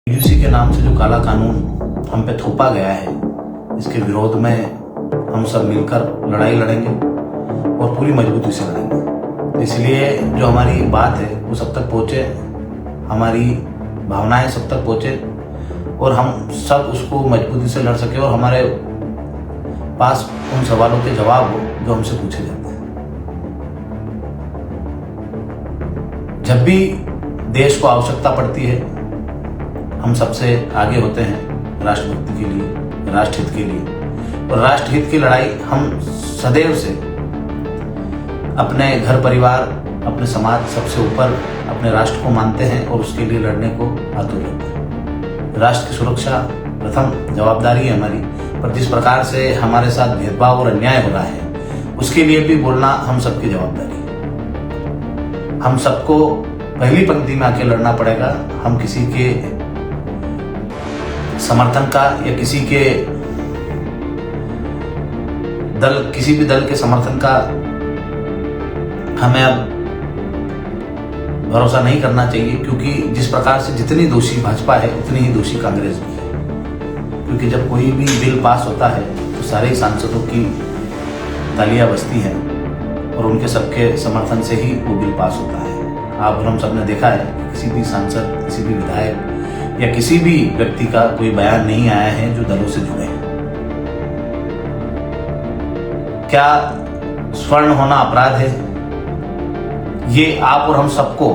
UGC के नाम से जो काला कानून हम पे थोपा गया है, इसके विरोध में हम सब मिलकर लड़ाई लड़ेंगे और पूरी मजबूती से लड़ेंगे। इसलिए जो हमारी बात है वो सब तक पहुँचे, हमारी भावनाएं सब तक पहुँचे और हम सब उसको मजबूती से लड़ सके और हमारे पास उन सवालों के जवाब हो जो हमसे पूछे जाते हैं। जब भी देश को आवश्यकता पड़ती है, हम सबसे आगे होते हैं राष्ट्रभक्ति के लिए, राष्ट्रहित के लिए। और राष्ट्रहित की लड़ाई हम सदैव से अपने घर परिवार, अपने समाज सबसे ऊपर अपने राष्ट्र को मानते हैं और उसके लिए लड़ने को आतुर रहते हैं। राष्ट्र की सुरक्षा प्रथम जवाबदारी है हमारी, पर जिस प्रकार से हमारे साथ भेदभाव और अन्याय हो रहा है उसके लिए भी बोलना हम सबकी जवाबदारी है। हम सबको पहली पंक्ति में आके लड़ना पड़ेगा। हम किसी के समर्थन का या किसी भी दल के समर्थन का हमें अब भरोसा नहीं करना चाहिए, क्योंकि जिस प्रकार से जितनी दोषी भाजपा है उतनी ही दोषी कांग्रेस भी है। क्योंकि जब कोई भी बिल पास होता है तो सारे सांसदों की तालियां बजती हैं और उनके सबके समर्थन से ही वो बिल पास होता है। आप हम सब ने देखा है कि किसी भी सांसद, किसी भी विधायक या किसी भी व्यक्ति का कोई बयान नहीं आया है जो दलों से जुड़े हैं। क्या स्वर्ण होना अपराध है? ये आप और हम सबको,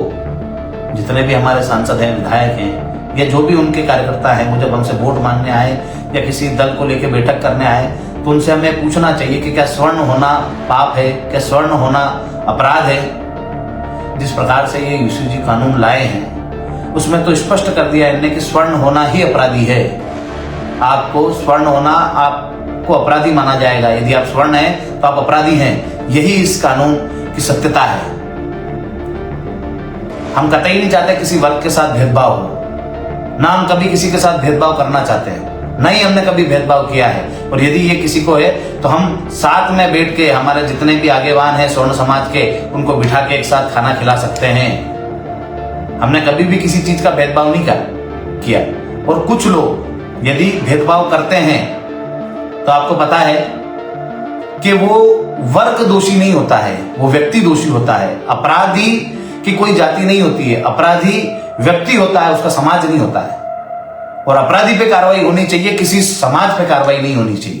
जितने भी हमारे सांसद हैं, विधायक हैं या जो भी उनके कार्यकर्ता हैं, वो जब हमसे वोट मांगने आए या किसी दल को लेकर बैठक करने आए तो उनसे हमें पूछना चाहिए कि क्या स्वर्ण होना पाप है, क्या स्वर्ण होना अपराध है? जिस प्रकार से ये यूसीजी कानून लाए हैं उसमें तो स्पष्ट कर दिया है इन्होंने कि स्वर्ण होना ही अपराधी है। आपको स्वर्ण होना, आपको अपराधी माना जाएगा। यदि आप स्वर्ण हैं तो आप अपराधी हैं। यही इस कानून की सत्यता है। हम कतई नहीं चाहते किसी वर्ग के साथ भेदभाव हो, ना हम कभी किसी के साथ भेदभाव करना चाहते हैं, ना ही हमने कभी भेदभाव किया है। और यदि ये किसी को है तो हम साथ में बैठ के, हमारे जितने भी आगेवान हैं स्वर्ण समाज के, उनको बिठा के एक साथ खाना खिला सकते हैं। हमने कभी भी किसी चीज का भेदभाव नहीं किया। और कुछ लोग यदि भेदभाव करते हैं तो आपको पता है कि वो वर्ग दोषी नहीं होता है, वो व्यक्ति दोषी होता है। अपराधी की कोई जाति नहीं होती है, अपराधी व्यक्ति होता है, उसका समाज नहीं होता है। और अपराधी पे कार्रवाई होनी चाहिए, किसी समाज पे कार्रवाई नहीं होनी चाहिए।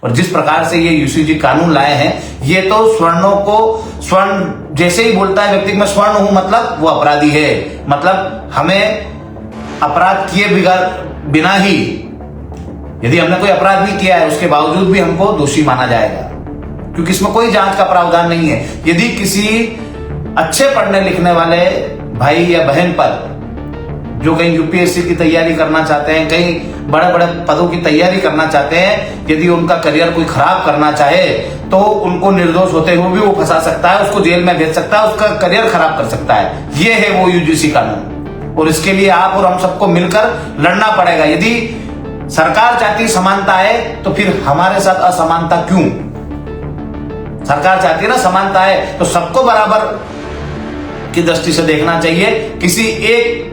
और जिस प्रकार से ये यूसीजी कानून लाए हैं, ये तो स्वर्णों को, स्वर्ण जैसे ही बोलता है व्यक्ति मैं स्वर्ण हूं मतलब वो अपराधी है। मतलब हमें अपराध किए बिना ही, यदि हमने कोई अपराध नहीं किया है उसके बावजूद भी हमको दोषी माना जाएगा, क्योंकि इसमें कोई जांच का प्रावधान नहीं है। यदि किसी अच्छे पढ़ने लिखने वाले भाई या बहन पर, जो कहीं यूपीएससी की तैयारी करना चाहते हैं, कहीं बड़े बड़े पदों की तैयारी करना चाहते हैं, यदि उनका करियर कोई खराब करना चाहे तो उनको निर्दोष होते हुए भी वो फंसा सकता है, उसको जेल में भेज सकता है, उसका करियर खराब कर सकता है। ये है वो यूजीसी कानून। और इसके लिए आप और हम सबको मिलकर लड़ना पड़ेगा। यदि सरकार चाहती समानता है तो फिर हमारे साथ असमानता क्यों? सरकार चाहती है ना समानता है तो सबको बराबर की दृष्टि से देखना चाहिए। किसी एक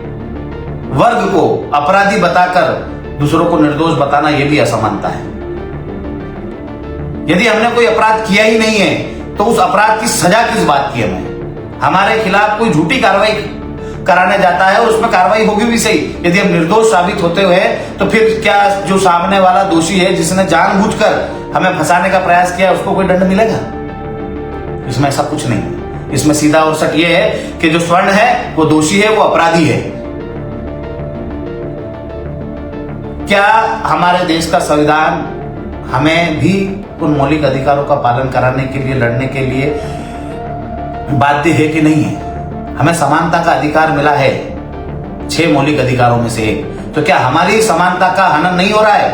वर्ग को अपराधी बताकर दूसरों को निर्दोष बताना यह भी असमानता है। यदि हमने कोई अपराध किया ही नहीं है तो उस अपराध की सजा किस बात की हमें? हमारे खिलाफ कोई झूठी कार्रवाई कराने जाता है और उसमें कार्रवाई होगी भी सही, यदि हम निर्दोष साबित होते हुए तो फिर क्या जो सामने वाला दोषी है, जिसने जानबूझकर हमें फंसाने का प्रयास किया, उसको कोई दंड मिलेगा? इसमें ऐसा कुछ नहीं है। इसमें सीधा और सच ये है कि जो स्वर्ण है वो दोषी है, वो अपराधी है। क्या हमारे देश का संविधान हमें भी उन मौलिक अधिकारों का पालन कराने के लिए, लड़ने के लिए बाध्य है कि नहीं है? हमें समानता का अधिकार मिला है 6 मौलिक अधिकारों में से एक। तो क्या हमारी समानता का हनन नहीं हो रहा है?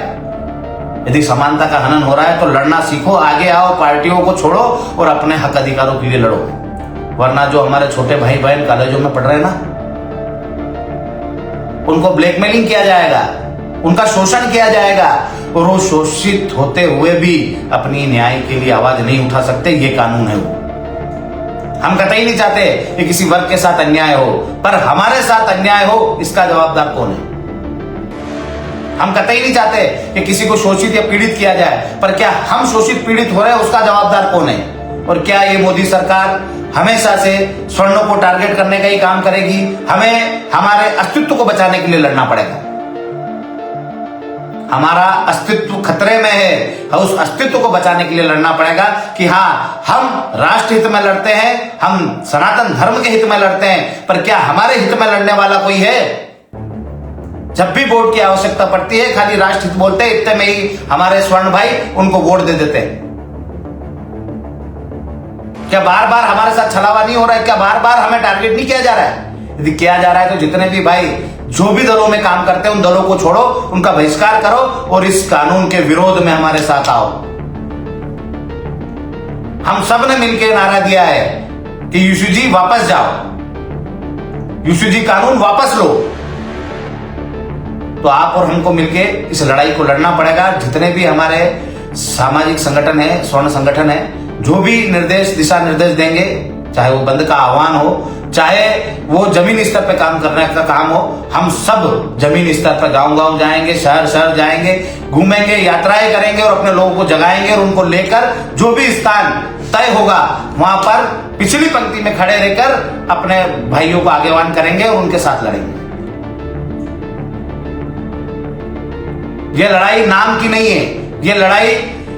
यदि समानता का हनन हो रहा है तो लड़ना सीखो, आगे आओ, पार्टियों को छोड़ो और अपने हक अधिकारों के लिए लड़ो। वरना जो हमारे छोटे भाई बहन कॉलेजों में पढ़ रहे हैं ना, उनको ब्लैकमेलिंग किया जाएगा, उनका शोषण किया जाएगा और वो शोषित होते हुए भी अपनी न्याय के लिए आवाज नहीं उठा सकते। ये कानून है वो। हम कतई नहीं चाहते कि किसी वर्ग के साथ अन्याय हो, पर हमारे साथ अन्याय हो इसका जवाबदार कौन है? हम कतई नहीं चाहते कि किसी को शोषित या पीड़ित किया जाए, पर क्या हम शोषित पीड़ित हो रहे हैं उसका जवाबदार कौन है? और क्या ये मोदी सरकार हमेशा से स्वर्णों को टारगेट करने का ही काम करेगी? हमें हमारे अस्तित्व को बचाने के लिए लड़ना पड़ेगा। हमारा अस्तित्व खतरे में है, उस अस्तित्व को बचाने के लिए लड़ना पड़ेगा कि हाँ, हम राष्ट्र हित में लड़ते हैं, हम सनातन धर्म के हित में लड़ते हैं, पर क्या हमारे हित में लड़ने वाला कोई है? जब भी वोट की आवश्यकता पड़ती है खाली राष्ट्र हित बोलते हैं, इतने में ही हमारे स्वर्ण भाई उनको वोट दे देते हैं। क्या बार बार हमारे साथ छलावा नहीं हो रहा है? क्या बार बार हमें टारगेट नहीं किया जा रहा है? यदि किया जा रहा है तो जितने भी भाई जो भी दलों में काम करते हैं उन दलों को छोड़ो, उनका बहिष्कार करो और इस कानून के विरोध में हमारे साथ आओ। हम सब ने मिलकर नारा दिया है कि यूसीजी वापस जाओ, यूसीजी कानून वापस लो। तो आप और हमको मिलकर इस लड़ाई को लड़ना पड़ेगा। जितने भी हमारे सामाजिक संगठन है, स्वर्ण संगठन है, जो भी निर्देश दिशा निर्देश देंगे, चाहे वो बंद का आह्वान हो, चाहे वो जमीन स्तर पे काम करने का काम हो, हम सब जमीन स्तर पर गांव-गांव जाएंगे, शहर शहर जाएंगे, घूमेंगे, यात्राएं करेंगे और अपने लोगों को जगाएंगे और उनको लेकर जो भी स्थान तय होगा वहां पर पिछली पंक्ति में खड़े रहकर अपने भाइयों को आगेवान करेंगे और उनके साथ लड़ेंगे। ये लड़ाई नाम की नहीं है, ये लड़ाई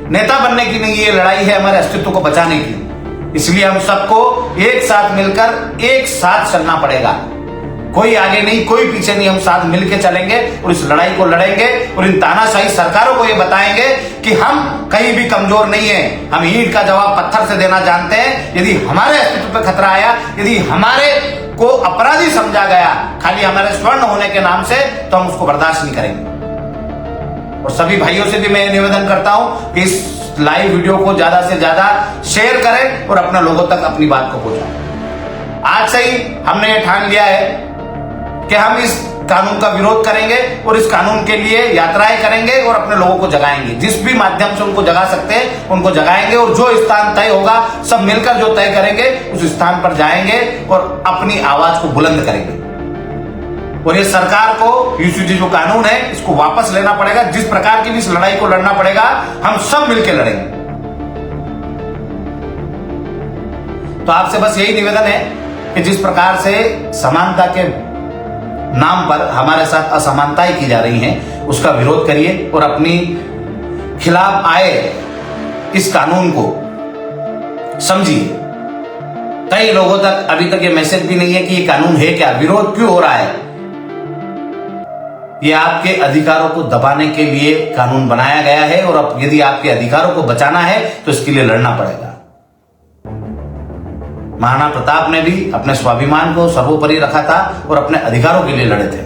नेता बनने की नहीं है, ये लड़ाई है हमारे अस्तित्व को बचाने की। इसलिए हम सबको एक साथ मिलकर एक साथ चलना पड़ेगा। कोई आगे नहीं, कोई पीछे नहीं, हम साथ मिलकर चलेंगे और इस लड़ाई को लड़ेंगे और इन तानाशाही सरकारों को ये बताएंगे कि हम कहीं भी कमजोर नहीं है। हम ईंट का जवाब पत्थर से देना जानते हैं। यदि हमारे अस्तित्व पर खतरा आया, यदि हमारे को अपराधी समझा गया खाली हमारे स्वर्ण होने के नाम से, तो हम उसको बर्दाश्त नहीं करेंगे। और सभी भाइयों से भी मैं निवेदन करता हूं कि इस लाइव वीडियो को ज्यादा से ज्यादा शेयर करें और अपने लोगों तक अपनी बात को पहुंचाएं। आज से ही हमने ये ठान लिया है कि हम इस कानून का विरोध करेंगे और इस कानून के लिए यात्राएं करेंगे और अपने लोगों को जगाएंगे। जिस भी माध्यम से उनको जगा सकते हैं उनको जगाएंगे और जो स्थान तय होगा सब मिलकर जो तय करेंगे उस स्थान पर जाएंगे और अपनी आवाज को बुलंद करेंगे। और ये सरकार को यूसीजी जो कानून है इसको वापस लेना पड़ेगा। जिस प्रकार की भी इस लड़ाई को लड़ना पड़ेगा, हम सब मिलकर लड़ेंगे। तो आपसे बस यही निवेदन है कि जिस प्रकार से समानता के नाम पर हमारे साथ असमानताएं की जा रही हैं, उसका विरोध करिए और अपनी खिलाफ आए इस कानून को समझिए। कई लोगों तक अभी तक ये मैसेज भी नहीं है कि ये कानून है क्या, विरोध क्यों हो रहा है। ये आपके अधिकारों को दबाने के लिए कानून बनाया गया है और अब यदि आपके अधिकारों को बचाना है तो इसके लिए लड़ना पड़ेगा। महाराणा प्रताप ने भी अपने स्वाभिमान को सर्वोपरि रखा था और अपने अधिकारों के लिए लड़े थे।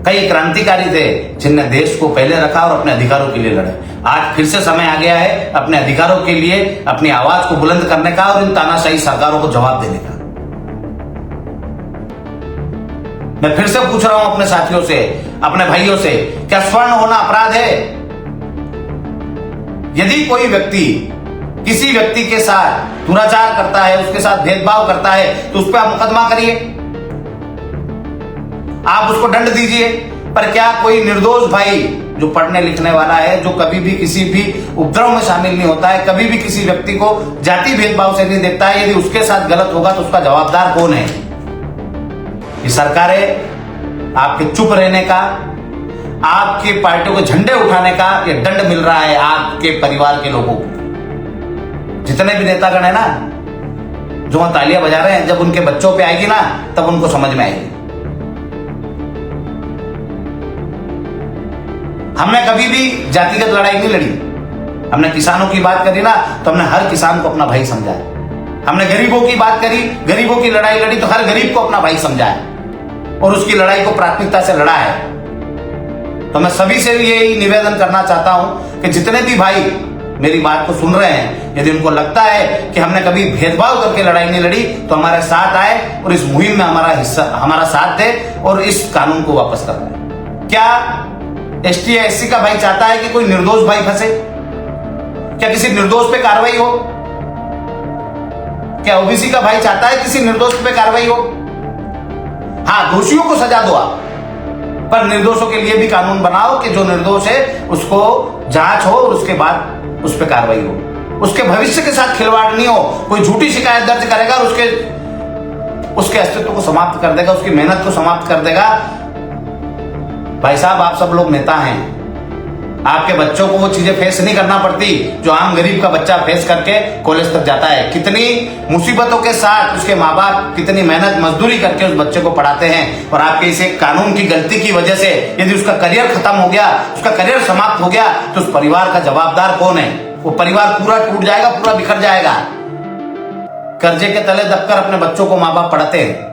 कई क्रांतिकारी थे जिनने देश को पहले रखा और अपने अधिकारों के लिए लड़े। आज फिर से समय आ गया है अपने अधिकारों के लिए अपनी आवाज को बुलंद करने का और इन तानाशाही सरकारों को जवाब देने का। मैं फिर से पूछ रहा हूं अपने साथियों से, अपने भाइयों से, क्या स्वर्ण होना अपराध है? यदि कोई व्यक्ति किसी व्यक्ति के साथ दुराचार करता है, उसके साथ भेदभाव करता है, तो उस पर आप मुकदमा करिए, आप उसको दंड दीजिए। पर क्या कोई निर्दोष भाई जो पढ़ने लिखने वाला है, जो कभी भी किसी भी उपद्रव में शामिल नहीं होता है, कभी भी किसी व्यक्ति को जाति भेदभाव से नहीं देखता है, यदि उसके साथ गलत होगा तो उसका जवाबदार कौन है? ये सरकारें आपके चुप रहने का, आपकी पार्टियों के झंडे उठाने का ये दंड मिल रहा है आपके परिवार के लोगों को। जितने भी नेतागण है ना जो वहां तालियां बजा रहे हैं, जब उनके बच्चों पे आएगी ना तब उनको समझ में आएगी। हमने कभी भी जातिगत लड़ाई नहीं लड़ी। हमने किसानों की बात करी ना तो हमने हर किसान को अपना भाई समझा है। हमने गरीबों की बात करी, गरीबों की लड़ाई लड़ी तो हर गरीब को अपना भाई समझा है और उसकी लड़ाई को प्राथमिकता से लड़ा है। तो मैं सभी से यही निवेदन करना चाहता हूं कि जितने भी भाई मेरी बात को सुन रहे हैं, यदि उनको लगता है कि हमने कभी भेदभाव करके लड़ाई नहीं लड़ी तो हमारे साथ आए और इस मुहिम में हमारा साथ दे और इस कानून को वापस करवाए। क्या एसटी या एससी का भाई चाहता है कि कोई निर्दोष भाई फंसे? क्या किसी निर्दोष पे कार्रवाई हो? क्या ओबीसी का भाई चाहता है किसी निर्दोष पे कार्रवाई हो? हाँ, दोषियों को सजा दो आप, पर निर्दोषों के लिए भी कानून बनाओ कि जो निर्दोष है उसको जांच हो और उसके बाद उस पर कार्रवाई हो, उसके भविष्य के साथ खिलवाड़ नहीं हो। कोई झूठी शिकायत दर्ज करेगा और उसके अस्तित्व को समाप्त कर देगा, उसकी मेहनत को समाप्त कर देगा। भाई साहब, आप सब लोग नेता हैं, आपके बच्चों को वो चीजें फेस नहीं करना पड़ती जो आम गरीब का बच्चा फेस करके कॉलेज तक जाता है। कितनी मुसीबतों के साथ उसके माँ बाप कितनी मेहनत मजदूरी करके उस बच्चे को पढ़ाते हैं, और आपके इस एक कानून की गलती की वजह से यदि उसका करियर खत्म हो गया, उसका करियर समाप्त हो गया, तो उस परिवार का जवाबदार कौन है? वो परिवार पूरा टूट जाएगा, पूरा बिखर जाएगा। कर्जे के तले दबकर अपने बच्चों को माँ बाप पढ़ाते हैं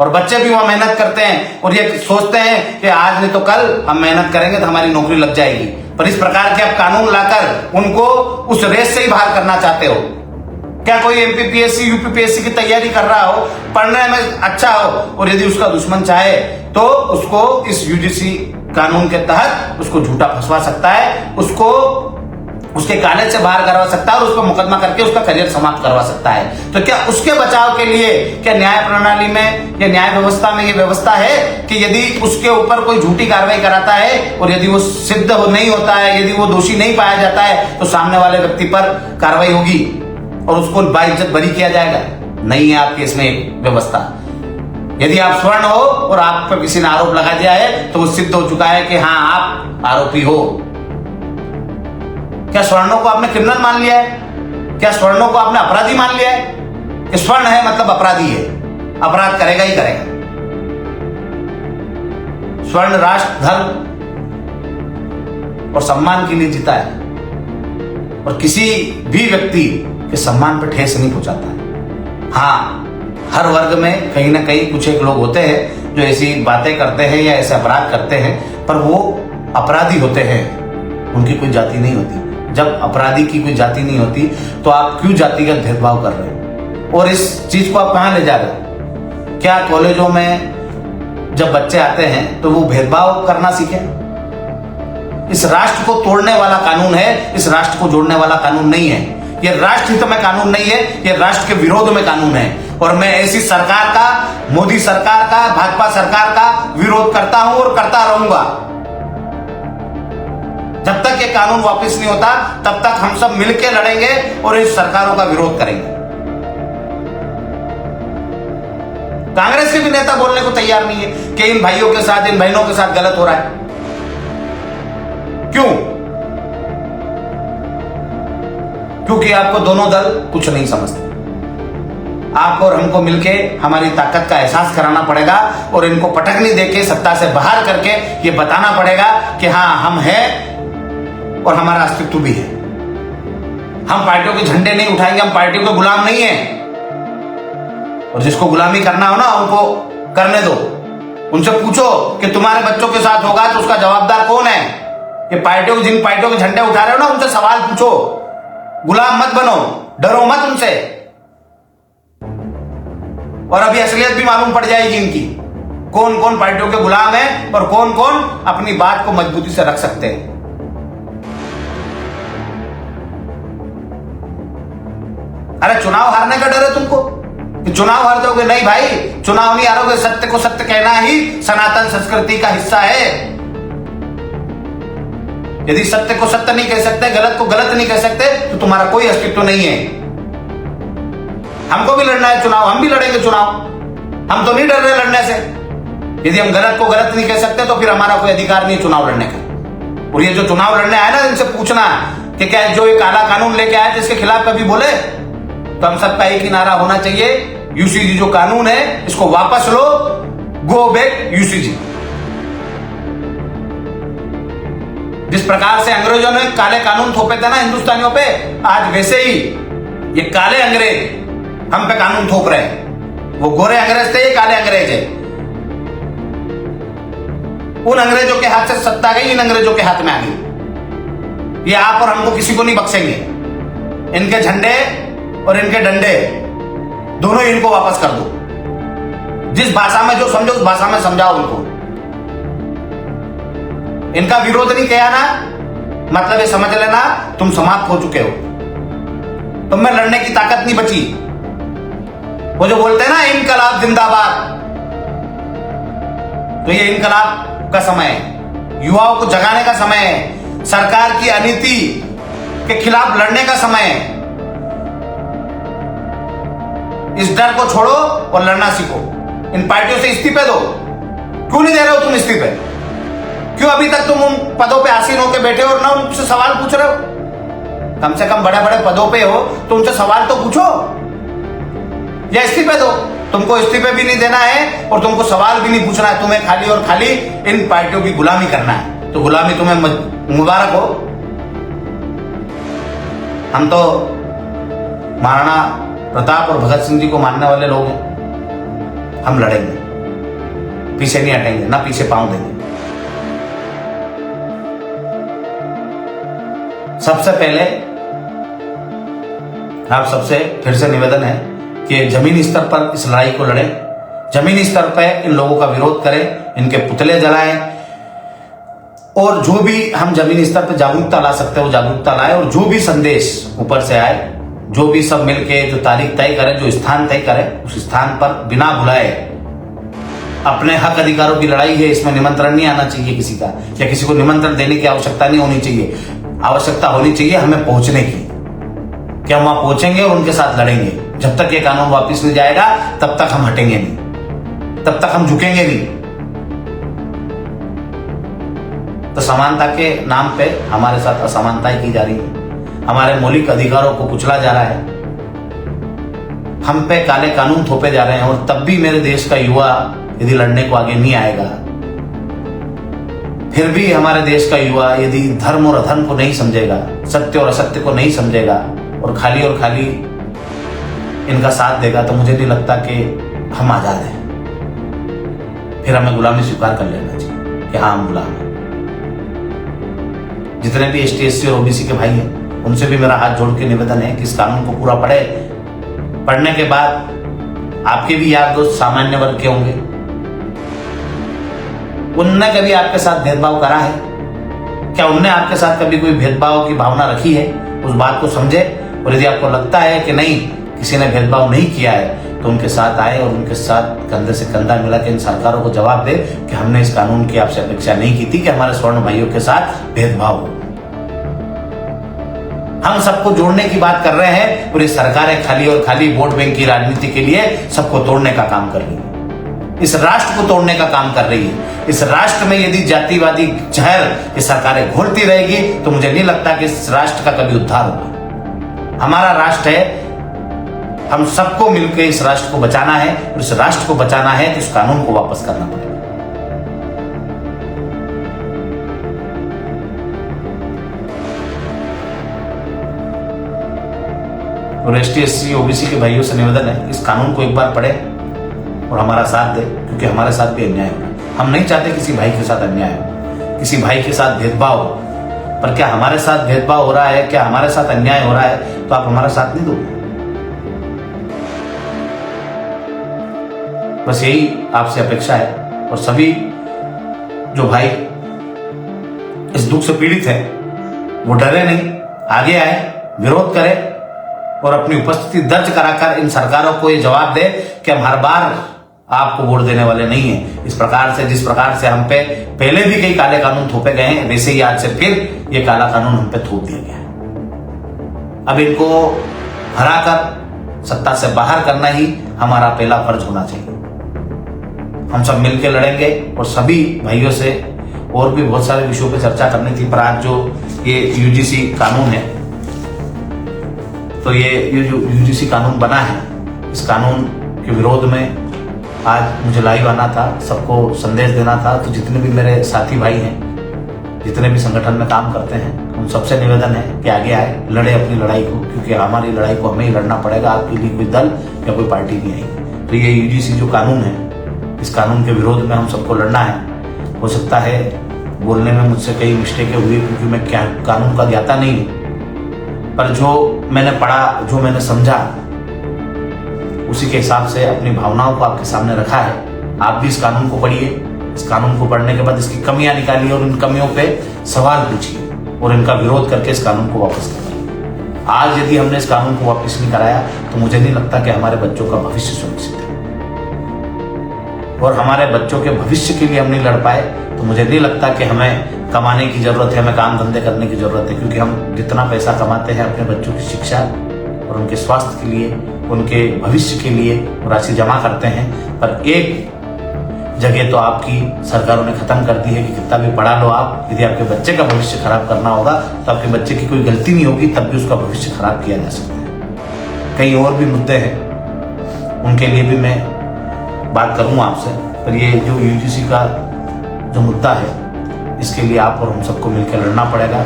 और बच्चे भी वहां मेहनत करते हैं और ये सोचते हैं कि आज नहीं तो कल हम मेहनत करेंगे तो हमारी नौकरी लग जाएगी। पर इस प्रकार के आप कानून लाकर उनको उस रेस से ही बाहर करना चाहते हो। क्या कोई एमपीपीएससी यूपीपीएससी की तैयारी कर रहा हो, पढ़ने में अच्छा हो, और यदि उसका दुश्मन चाहे तो उसको इस यूजीसी कानून के तहत उसको झूठा फंसवा सकता है, उसको उसके कॉलेज से बाहर करवा सकता है और उस पर मुकदमा करके उसका करियर समाप्त करवा सकता है। तो क्या उसके बचाव के लिए क्या न्याय प्रणाली में या न्याय व्यवस्था में ये व्यवस्था है कि यदि उसके ऊपर कोई झूठी कार्रवाई कराता है और यदि वो सिद्ध नहीं होता है, यदि वो दोषी नहीं पाया जाता है, तो सामने वाले व्यक्ति पर कार्रवाई होगी और उसको बाइज्जत बरी किया जाएगा? नहीं है आपके इसमें व्यवस्था। यदि आप स्वर्ण हो और आप पर किसी ने आरोप लगा दिया है तो वो सिद्ध हो चुका है कि हाँ आप आरोपी हो। क्या स्वर्णों को आपने क्रिमिनल मान लिया है? क्या स्वर्णों को आपने अपराधी मान लिया है कि स्वर्ण है मतलब अपराधी है, अपराध करेगा ही करेगा? स्वर्ण राष्ट्र, धर्म और सम्मान के लिए जीता है और किसी भी व्यक्ति के सम्मान पर ठेस नहीं पहुंचाता है। हाँ, हर वर्ग में कहीं ना कहीं कुछ एक लोग होते हैं जो ऐसी बातें करते हैं या ऐसे अपराध करते हैं, पर वो अपराधी होते हैं, उनकी कोई जाति नहीं होती। जब अपराधी की कोई जाति नहीं होती तो आप क्यों जातिगत भेदभाव कर रहे हो? और इस चीज को आप कहां ले जा रहे हो? क्या कॉलेजों में जब बच्चे आते हैं तो वो भेदभाव करना सीखें? इस राष्ट्र को तोड़ने वाला कानून है, इस राष्ट्र को जोड़ने वाला कानून नहीं है। ये राष्ट्र हित में कानून नहीं है, ये राष्ट्र के विरोध में कानून है। और मैं ऐसी सरकार का, मोदी सरकार का, भाजपा सरकार का विरोध करता हूं और करता रहूंगा। जब तक ये कानून वापस नहीं होता तब तक हम सब मिलकर लड़ेंगे और इस सरकारों का विरोध करेंगे। कांग्रेस के भी नेता बोलने को तैयार नहीं है कि इन भाइयों के साथ, इन बहनों के साथ गलत हो रहा है। क्यों? क्योंकि आपको दोनों दल कुछ नहीं समझते। आपको और हमको मिलके हमारी ताकत का एहसास कराना पड़ेगा और इनको पटकनी देके, सत्ता से बाहर करके ये बताना पड़ेगा कि हाँ हम हैं और हमारा अस्तित्व भी है। हम पार्टियों के झंडे नहीं उठाएंगे, हम पार्टियों के गुलाम नहीं हैं। और जिसको गुलामी करना हो ना उनको करने दो। उनसे पूछो कि तुम्हारे बच्चों के साथ होगा तो उसका जवाबदार कौन है? कि पार्टियों, जिन पार्टियों के झंडे उठा रहे हो ना उनसे सवाल पूछो। गुलाम मत बनो, डरो मत उनसे। और अभी असलियत भी मालूम पड़ जाएगी इनकी, कौन कौन पार्टियों के गुलाम है और कौन कौन अपनी बात को मजबूती से रख सकते हैं। अरे चुनाव हारने का डर है तुमको कि चुनाव हार जाओगे? नहीं भाई, चुनाव नहीं हारोगे। सत्य को सत्य कहना ही सनातन संस्कृति का हिस्सा है। यदि सत्य को सत्य नहीं कह सकते, गलत को गलत नहीं कह सकते, तो तुम्हारा कोई अस्तित्व नहीं है। हमको भी लड़ना है चुनाव, हम भी लड़ेंगे चुनाव। हम तो नहीं डर रहे लड़ने से। यदि हम गलत को गलत नहीं कह सकते तो फिर हमारा कोई अधिकार नहीं चुनाव लड़ने का। और ये जो चुनाव लड़ने आए ना, इनसे पूछना कि क्या जो ये काला कानून लेके आए थे इसके खिलाफ कभी बोले? तो हम सबका एक ही नारा होना चाहिए, यूसीजी जो कानून है इसको वापस लो, गो बैक यूसीजी। जिस प्रकार से अंग्रेजों ने काले कानून थोपे थे ना हिंदुस्तानियों पे, आज वैसे ही ये काले अंग्रेज हम पे कानून थोप रहे हैं। वो गोरे अंग्रेज थे, ये काले अंग्रेज है। उन अंग्रेजों के हाथ से सत्ता गई, इन अंग्रेजों के हाथ में आ गई। ये आप और हमको किसी को नहीं बख्शेंगे। इनके झंडे और इनके डंडे दोनों इनको वापस कर दो। जिस भाषा में जो समझो उस भाषा में समझाओ उनको। इनका विरोध नहीं किया ना, मतलब ये समझ लेना तुम समाप्त हो चुके हो। तुम में लड़ने की ताकत नहीं बची। वो जो बोलते हैं ना इनकलाब जिंदाबाद, तो ये इनकलाब का समय है, युवाओं को जगाने का समय है, सरकार की अनीति के खिलाफ लड़ने का समय है। इस डर को छोड़ो और लड़ना सीखो। इन पार्टियों से इस्तीफे दो। क्यों नहीं दे रहे हो तुम इस्तीफे? क्यों अभी तक तुम उन पदों पे आसीन होकर बैठे हो और ना उनसे सवाल पूछ रहे हो? कम से कम बड़े बड़े पदों पे हो तो उनसे सवाल तो पूछो या इस्तीफे दो। तुमको इस्तीफे भी नहीं देना है और तुमको सवाल भी नहीं पूछना है। तुम्हें खाली और खाली इन पार्टियों की गुलामी करना है। तो गुलामी तुम्हें मुबारक हो। हम तो महाराणा प्रताप और भगत सिंह जी को मानने वाले लोग हैं। हम लड़ेंगे, पीछे नहीं हटेंगे, ना पीछे पांव देंगे। सबसे पहले आप सबसे फिर से निवेदन है कि जमीनी स्तर पर इस लड़ाई को लड़ें। जमीनी स्तर पर इन लोगों का विरोध करें, इनके पुतले जलाएं और जो भी हम जमीनी स्तर पर जागरूकता ला सकते हैं वो जागरूकता लाए और जो भी संदेश ऊपर से आए, जो भी सब मिलके जो तारीख तय करें, जो स्थान तय करें, उस स्थान पर बिना बुलाए अपने हक अधिकारों की लड़ाई है। इसमें निमंत्रण नहीं आना चाहिए किसी का, या किसी को निमंत्रण देने की आवश्यकता नहीं होनी चाहिए। आवश्यकता होनी चाहिए हमें पहुंचने की, कि हम वहां पहुंचेंगे और उनके साथ लड़ेंगे। जब तक ये कानून वापस नहीं जाएगा तब तक हम हटेंगे नहीं, तब तक हम झुकेंगे नहीं। तो समानता के नाम पे हमारे साथ असमानताएं की जा रही है, हमारे मौलिक अधिकारों को कुचला जा रहा है, हम पे काले कानून थोपे जा रहे हैं। और तब भी मेरे देश का युवा यदि लड़ने को आगे नहीं आएगा, फिर भी हमारे देश का युवा यदि धर्म और अधर्म को नहीं समझेगा, सत्य और असत्य को नहीं समझेगा और खाली इनका साथ देगा, तो मुझे नहीं लगता कि हम आजाद हैं। फिर हमें गुलामी स्वीकार कर लेना चाहिए कि हाँ हम गुलाम हैं। जितने भी ST SC और OBC के भाई हैं उनसे भी मेरा हाथ जोड़ के निवेदन है कि इस कानून को पूरा पढ़े। पढ़ने के बाद आपके भी यार दोस्त सामान्य वर्ग के होंगे, उनने कभी आपके साथ भेदभाव करा है क्या? उनने आपके साथ कभी कोई भेदभाव की भावना रखी है? उस बात को समझे और यदि आपको लगता है कि नहीं किसी ने भेदभाव नहीं किया है तो उनके साथ आए और उनके साथ कंधे से कंधा मिला के इन सरकारों को जवाब दे कि हमने इस कानून की आपसे अपेक्षा नहीं की थी कि हमारे स्वर्ण भाइयों के साथ भेदभाव हो। हम सबको जोड़ने की बात कर रहे हैं और ये सरकारें खाली और खाली वोट बैंक की राजनीति के लिए सबको तोड़ने का काम कर रही है, इस राष्ट्र को तोड़ने का काम कर रही है। इस राष्ट्र में यदि जातिवादी जहर ये सरकारें घोलती रहेगी तो मुझे नहीं लगता कि इस राष्ट्र का कभी उद्धार होगा। हमारा राष्ट्र है, हम सबको मिलकर इस राष्ट्र को बचाना है और इस राष्ट्र को बचाना है तो इस कानून को वापस करना पड़ेगा। और ST SC OBC के भाइयों से निवेदन है इस कानून को एक बार पढ़े और हमारा साथ दे, क्योंकि हमारे साथ भी अन्याय हो रहा है। हम नहीं चाहते किसी भाई के साथ अन्याय हो, किसी भाई के साथ भेदभाव हो, पर क्या हमारे साथ भेदभाव हो रहा है, क्या हमारे साथ अन्याय हो रहा है तो आप हमारा साथ नहीं दोगे? बस यही आपसे अपेक्षा है। और सभी जो भाई इस दुख से पीड़ित है वो डरे नहीं, आगे आए, विरोध करें और अपनी उपस्थिति दर्ज कराकर इन सरकारों को ये जवाब दे कि हम हर बार आपको वोट देने वाले नहीं हैं। इस प्रकार से, जिस प्रकार से हम पे पहले भी कई काले कानून थोपे गए हैं, वैसे ही आज से फिर ये काला कानून हम पे थोप दिया गया है। अब इनको हराकर सत्ता से बाहर करना ही हमारा पहला फर्ज होना चाहिए। हम सब मिलकर लड़ेंगे और सभी भाइयों से और भी बहुत सारे विषयों पर चर्चा करनी थी, पर आज जो ये UGC कानून है, तो ये जो UGC कानून बना है, इस कानून के विरोध में आज मुझे लाइव आना था, सबको संदेश देना था। तो जितने भी मेरे साथी भाई हैं, जितने भी संगठन में काम करते हैं, उन सबसे निवेदन है कि आगे आए, लड़े अपनी लड़ाई को, क्योंकि हमारी लड़ाई को हमें ही लड़ना पड़ेगा। आपके लिए कोई दल या कोई पार्टी नहीं आएगी। तो ये UGC जो कानून है, इस कानून के विरोध में हम सबको लड़ना है। हो सकता है बोलने में मुझसे कई मिस्टेकें हुई, क्योंकि मैं क्या कानून का ज्ञाता नहीं हूँ, पर जो मैंने पढ़ा, जो मैंने समझा, उसी के हिसाब से अपनी भावनाओं को आपके सामने रखा है। आप भी इस कानून को पढ़िए, इस कानून को पढ़ने के बाद इसकी कमियां निकालिए और इन कमियों पे सवाल पूछिए और इनका विरोध करके इस कानून को वापस कराइए। आज यदि हमने इस कानून को वापस नहीं कराया तो मुझे नहीं लगता कि हमारे बच्चों का भविष्य सुरक्षित है। और हमारे बच्चों के भविष्य के लिए हम नहीं लड़ पाए, तो मुझे नहीं लगता कि हमें कमाने की जरूरत है, हमें काम धंधे करने की जरूरत है, क्योंकि हम जितना पैसा कमाते हैं अपने बच्चों की शिक्षा और उनके स्वास्थ्य के लिए, उनके भविष्य के लिए राशि जमा करते हैं। पर एक जगह तो आपकी सरकारों ने खत्म कर दी है कि कितना भी पढ़ा लो आप, यदि आपके बच्चे का भविष्य खराब करना होगा तो आपके बच्चे की कोई गलती नहीं होगी, तब भी उसका भविष्य खराब किया जा सकता है। कई और भी मुद्दे हैं, उनके लिए भी मैं बात करूंगा आपसे, पर ये जो यूजीसी का जो मुद्दा है, इसके लिए आप और हम सबको मिलकर लड़ना पड़ेगा।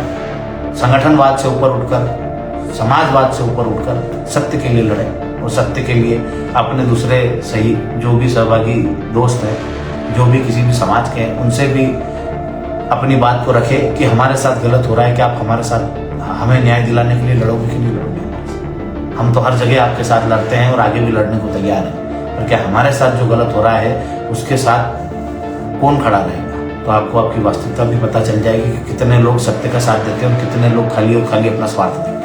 संगठनवाद से ऊपर उठकर, समाजवाद से ऊपर उठकर सत्य के लिए लड़ें, और सत्य के लिए अपने दूसरे सही जो भी सहभागी दोस्त हैं, जो भी किसी भी समाज के हैं, उनसे भी अपनी बात को रखें कि हमारे साथ गलत हो रहा है, कि आप हमारे साथ हमें न्याय दिलाने के लिए लड़ोगे कि नहीं लड़ोगे। हम तो हर जगह आपके साथ लड़ते हैं और आगे भी लड़ने को तैयार हैं, पर क्या हमारे साथ जो गलत हो रहा है उसके साथ कौन खड़ा रहेगा? तो आपको आपकी वास्तविकता भी पता चल जाएगी कि कितने लोग सत्य का साथ देते हैं और कितने लोग खाली और खाली अपना स्वार्थ देखते हैं।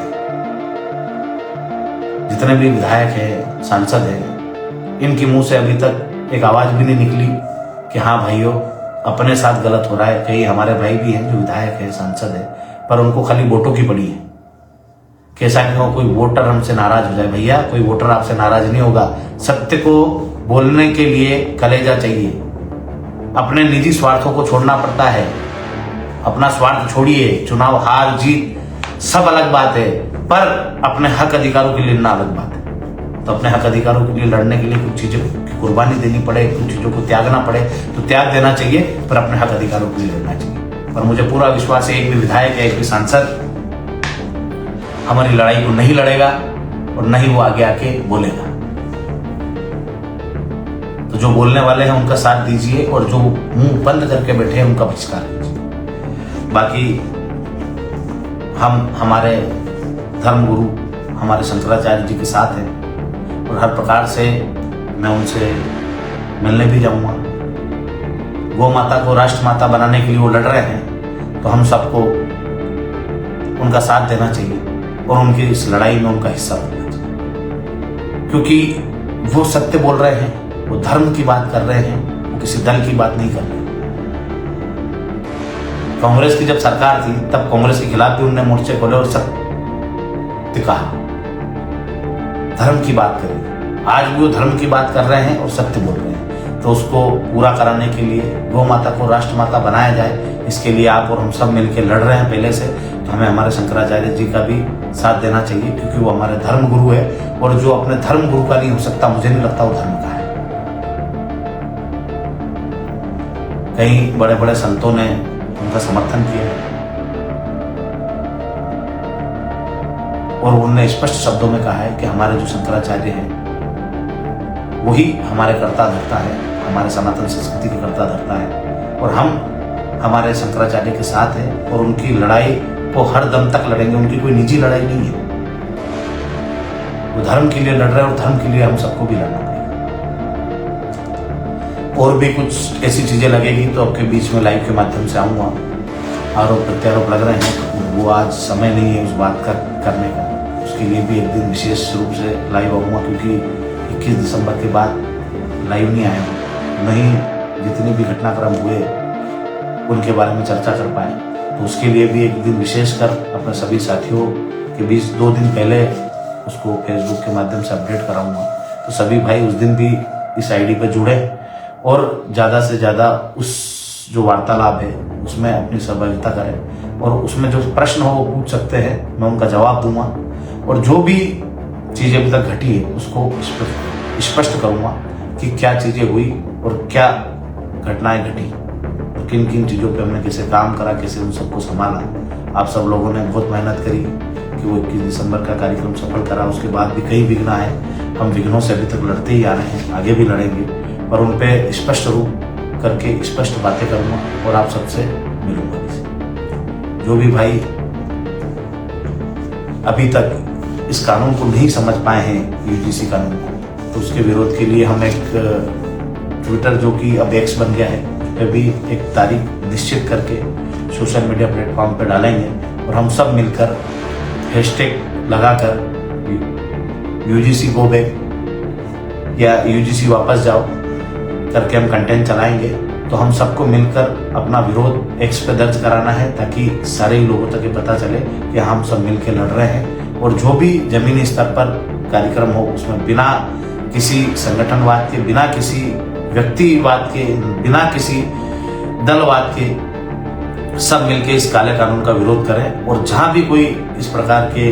जितने भी विधायक हैं, सांसद हैं, इनके मुंह से अभी तक एक आवाज भी नहीं निकली कि हाँ भाइयों अपने साथ गलत हो रहा है। कई हमारे भाई भी हैं जो विधायक हैं, सांसद हैं, पर उनको खाली वोटों की पड़ी है। कैसा नहीं हो कोई वोटर हमसे नाराज हो जाए, भैया कोई वोटर आपसे नाराज नहीं होगा। सत्य को बोलने के लिए कलेजा चाहिए, अपने निजी स्वार्थों को छोड़ना पड़ता है। अपना स्वार्थ छोड़िए, चुनाव हार जीत सब अलग बात है, पर अपने हक अधिकारों के लिए लड़ना अलग बात है। तो अपने हक अधिकारों के लिए लड़ने के लिए कुछ चीजों की कुर्बानी देनी पड़े, कुछ चीजों को त्यागना पड़े तो त्याग देना चाहिए, पर अपने हक अधिकारों के लिए लड़ना चाहिए। पर मुझे पूरा विश्वास है, एक भी विधायक है, एक भी सांसद हमारी लड़ाई को नहीं लड़ेगा और न ही वो आगे आके बोलेगा। तो जो बोलने वाले हैं उनका साथ दीजिए, और जो मुंह बंद करके बैठे हैं उनका बहिष्कार कीजिए। बाकी हम हमारे धर्मगुरु हमारे शंकराचार्य जी के साथ हैं, और हर प्रकार से मैं उनसे मिलने भी जाऊंगा। गौ माता को राष्ट्र माता बनाने के लिए वो लड़ रहे हैं, तो हम सबको उनका साथ देना चाहिए और उनकी इस लड़ाई में उनका हिस्सा बनना चाहिए, क्योंकि वो सत्य बोल रहे हैं, वो धर्म की बात कर रहे हैं, वो किसी दल की बात नहीं कर रहे। कांग्रेस की जब सरकार थी तब कांग्रेस के खिलाफ भी उन्होंने मोर्चे खोले और सत्य कहा, धर्म की बात करें। आज भी वो धर्म की बात कर रहे हैं और सत्य बोल रहे हैं, तो उसको पूरा कराने के लिए गौ माता को राष्ट्र माता बनाया जाए, इसके लिए आप और हम सब मिलकर लड़ रहे हैं पहले से। तो हमें हमारे शंकराचार्य जी का भी साथ देना चाहिए, क्योंकि वो हमारे धर्म गुरु है, और जो अपने धर्म गुरु का नहीं हो सकता, मुझे नहीं लगता वो धर्म का है। कई बड़े बड़े संतों ने उनका समर्थन किया और उन्होंने स्पष्ट शब्दों में कहा है कि हमारे जो शंकराचार्य हैं वही हमारे कर्ता धर्ता है, हमारे सनातन संस्कृति के कर्ता धर्ता है, और हम हमारे शंकराचार्य के साथ हैं और उनकी लड़ाई को हर दम तक लड़ेंगे। उनकी कोई निजी लड़ाई नहीं है, वो धर्म के लिए लड़ रहे हैं और धर्म के लिए हम सबको भी लड़ना पड़ेगा। और भी कुछ ऐसी चीजें लगेगी तो आपके बीच में लाइव के माध्यम से आऊँगा। आरोप प्रत्यारोप लग रहे हैं, वो आज समय नहीं है उस बात का करने का, उसके लिए भी एक दिन विशेष रूप से लाइव आऊँगा, क्योंकि 21 दिसंबर के बाद लाइव नहीं आया हूँ, नहीं जितने भी घटनाक्रम हुए उनके बारे में चर्चा कर पाए, तो उसके लिए भी एक दिन विशेष कर अपने सभी साथियों के बीच 2 दिन पहले उसको फेसबुक के माध्यम से अपडेट कराऊंगा। तो सभी भाई उस दिन भी इस आईडी पर जुड़े और ज़्यादा से ज़्यादा उस जो वार्तालाप है उसमें अपनी सहभागिता करें, और उसमें जो प्रश्न हो वो पूछ सकते हैं, मैं उनका जवाब दूंगा, और जो भी चीज़ें अभी तक घटी है उसको स्पष्ट करूंगा कि क्या चीज़ें हुई और क्या घटनाएं घटी, किन किन चीज़ों पे हमने कैसे काम करा, कैसे उन सबको संभाला। आप सब लोगों ने बहुत मेहनत करी कि वो 21 दिसंबर का कार्यक्रम सफल करा। उसके बाद भी कई विघ्न आए, हम विघ्नों से अभी तक लड़ते ही आ रहे हैं, आगे भी लड़ेंगे, पर उन पे स्पष्ट रूप करके स्पष्ट बातें करूँगा और आप सबसे मिलूंगा। जो भी भाई अभी तक इस कानून को नहीं समझ पाए हैं, यूजीसी कानून को, तो उसके विरोध के लिए हम एक ट्विटर जो कि अब एक्स बन गया है, उस पर भी एक तारीख निश्चित करके सोशल मीडिया प्लेटफॉर्म पर डालेंगे, और हम सब मिलकर हैशटैग लगाकर यूजीसी गो बैक या यूजीसी वापस जाओ करके हम कंटेंट चलाएंगे, तो हम सबको मिलकर अपना विरोध एक्स पे दर्ज कराना है, ताकि सारे लोगों तक ये पता चले कि हम सब मिलकर लड़ रहे हैं। और जो भी जमीनी स्तर पर कार्यक्रम हो, उसमें बिना किसी संगठनवाद के, बिना किसी व्यक्तिवाद के, बिना किसी दलवाद के, सब मिलकर इस काले कानून का विरोध करें। और जहां भी कोई इस प्रकार के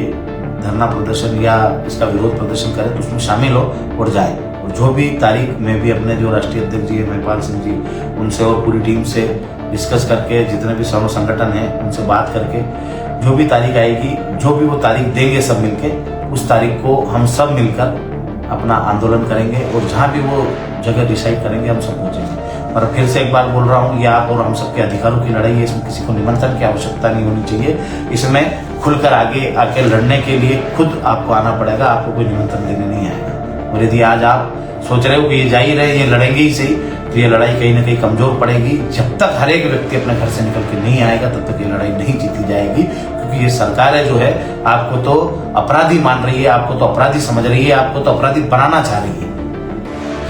धरना प्रदर्शन या इसका विरोध प्रदर्शन करे, तो उसमें शामिल हो और जाए। और जो भी तारीख में भी अपने जो राष्ट्रीय अध्यक्ष जी है महिपाल सिंह जी, उनसे और पूरी टीम से डिस्कस करके, जितने भी सर्व संगठन हैं उनसे बात करके, जो भी तारीख आएगी, जो भी वो तारीख देंगे सब मिलके, उस तारीख को हम सब मिलकर अपना आंदोलन करेंगे। और जहाँ भी वो जगह डिसाइड करेंगे, हम सब पहुंचेंगे। और फिर से एक बार बोल रहा हूँ, ये आप और हम सबके अधिकारों की लड़ाई है, इसमें किसी को निमंत्रण की आवश्यकता नहीं होनी चाहिए। इसमें खुलकर आगे आके लड़ने के लिए खुद आपको आना पड़ेगा, आपको कोई निमंत्रण देने नहीं आएगा। और यदि आज आप सोच रहे हो कि ये जा ही रहे, ये लड़ेंगे ही सही, तो ये लड़ाई कहीं ना कहीं कमजोर पड़ेगी। जब तक हर एक व्यक्ति अपने घर से निकल के नहीं आएगा, तब तक ये लड़ाई नहीं जीती जाएगी। क्योंकि ये सरकार जो है, आपको तो अपराधी मान रही है, आपको तो अपराधी समझ रही है, आपको तो अपराधी बनाना चाह रही है।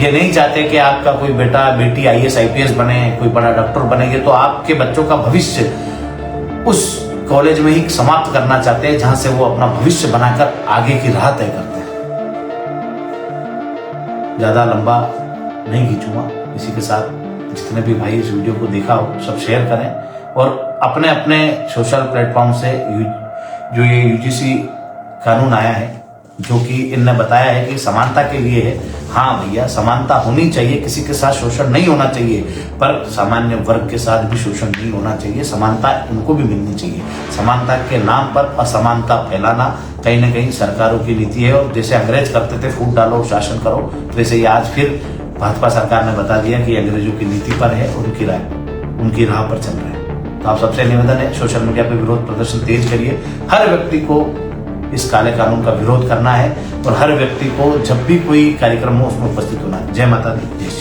ये नहीं चाहते कि आपका कोई बेटा बेटी IAS IPS बने, कोई बड़ा डॉक्टर बनेंगे, तो आपके बच्चों का भविष्य उस कॉलेज में ही समाप्त करना चाहते हैं, जहां से वो अपना भविष्य बनाकर आगे की राह तय करते हैं। ज्यादा लंबा नहीं खींचूंगा, इसी के साथ जितने भी भाई इस वीडियो को देखा हो, सब शेयर करें। और अपने अपने सोशल प्लेटफॉर्म से जो ये UGC कानून आया है, जो कि इनने बताया है कि समानता के लिए है, हाँ भैया, समानता होनी चाहिए, किसी के साथ शोषण नहीं होना चाहिए, पर सामान्य वर्ग के साथ भी शोषण नहीं होना चाहिए। समानता इनको भी मिलनी चाहिए। समानता के नाम पर असमानता फैलाना कहीं न कहीं सरकारों की नीति है। और जैसे अंग्रेज करते थे, फूट डालो शासन करो, वैसे ही आज फिर भाजपा सरकार ने बता दिया कि अंग्रेजों की नीति पर है, उनकी राह पर चल रहे हैं। तो आप सबसे निवेदन है, सोशल मीडिया पर विरोध प्रदर्शन तेज करिए। हर व्यक्ति को इस काले कानून का विरोध करना है, और हर व्यक्ति को जब भी कोई कार्यक्रम हो उसमें उपस्थित होना है। जय माता दी, जय श्री राम।